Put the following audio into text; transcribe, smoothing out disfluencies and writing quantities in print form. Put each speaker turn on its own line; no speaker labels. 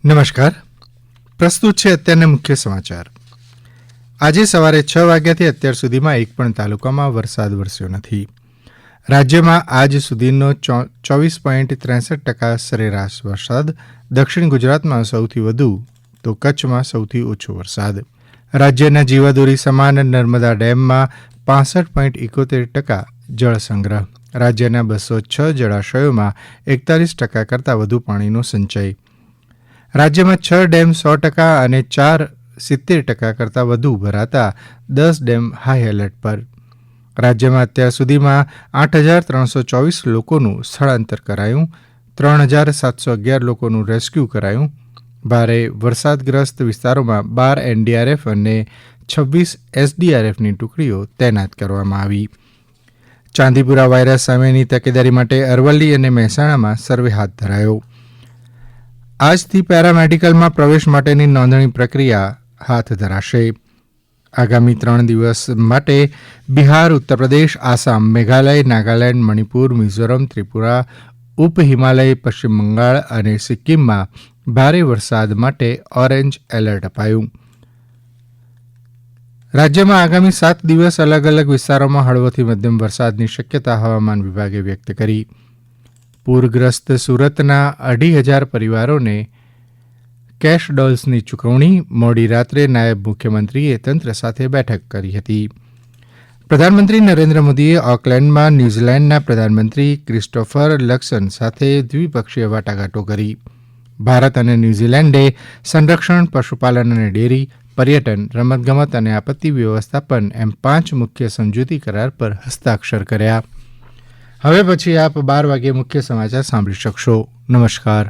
નમસ્કાર. પ્રસ્તુત છે અત્યારના મુખ્ય સમાચાર. આજે સવારે 6 વાગ્યાથી અત્યાર સુધીમાં એક પણ તાલુકામાં વરસાદ વરસ્યો નથી. રાજ્યમાં આજ સુધીનો 24.63% સરેરાશ વરસાદ. દક્ષિણ ગુજરાતમાં સૌથી વધુ તો કચ્છમાં સૌથી ઓછો વરસાદ. રાજ્યના જીવાદોરી સમાન નર્મદા ડેમમાં 65.71% જળ સંગ્રહ. રાજ્યના 206 જળાશયોમાં 41% કરતાં વધુ પાણીનો સંચય. રાજ્યમાં 6 ડેમ 100% અને 4 70% કરતાં વધુ ભરાતા 10 ડેમ હાઈ એલર્ટ પર. રાજ્યમાં અત્યાર સુધીમાં 8,324 લોકોનું સ્થળાંતર કરાયું. 3,711 લોકોનું રેસ્ક્યુ કરાયું. ભારે વરસાદગ્રસ્ત વિસ્તારોમાં 12 એનડીઆરએફ અને 26 એસડીઆરએફની ટુકડીઓ તૈનાત કરવામાં આવી. ચાંદીપુરા વાયરસ સામેની તકેદારી માટે અરવલ્લી અને મહેસાણામાં સર્વે હાથ ધરાયો. આજથી પેરામેડિકલમાં પ્રવેશ માટેની નોંધણી પ્રક્રિયા હાથ ધરાશે. આગામી 3 દિવસ માટે બિહાર, ઉત્તરપ્રદેશ, આસામ, મેઘાલય, નાગાલેન્ડ, મણિપુર, મિઝોરમ, ત્રિપુરા, ઉપ હિમાલય, પશ્ચિમ બંગાળ અને સિક્કિમમાં ભારે વરસાદ માટે ઓરેન્જ એલર્ટ અપાયું. રાજ્યમાં આગામી 7 દિવસ અલગ અલગ વિસ્તારોમાં હળવોથી મધ્યમ વરસાદની શક્યતા હવામાન વિભાગે વ્યક્ત કરી. પૂરગ્રસ્ત સુરતના 2,500 પરિવારોને કેશ ડોલ્સની ચૂકવણી. મોડી રાત્રે નાયબ મુખ્યમંત્રીએ તંત્ર સાથે બેઠક કરી હતી. પ્રધાનમંત્રી નરેન્દ્ર મોદીએ ઓકલેન્ડમાં ન્યૂઝીલેન્ડના પ્રધાનમંત્રી ક્રિસ્ટોફર લક્સન સાથે દ્વિપક્ષીય વાટાઘાટો કરી. ભારત અને ન્યૂઝીલેન્ડે સંરક્ષણ, પશુપાલન અને ડેરી, પર્યટન, રમતગમત અને આપત્તિ વ્યવસ્થાપન એમ 5 મુખ્ય સમજૂતી કરાર પર હસ્તાક્ષર કર્યા. હવે પછી આપ 12 વાગે મુખ્ય સમાચાર સાંભળી શકશો. નમસ્કાર.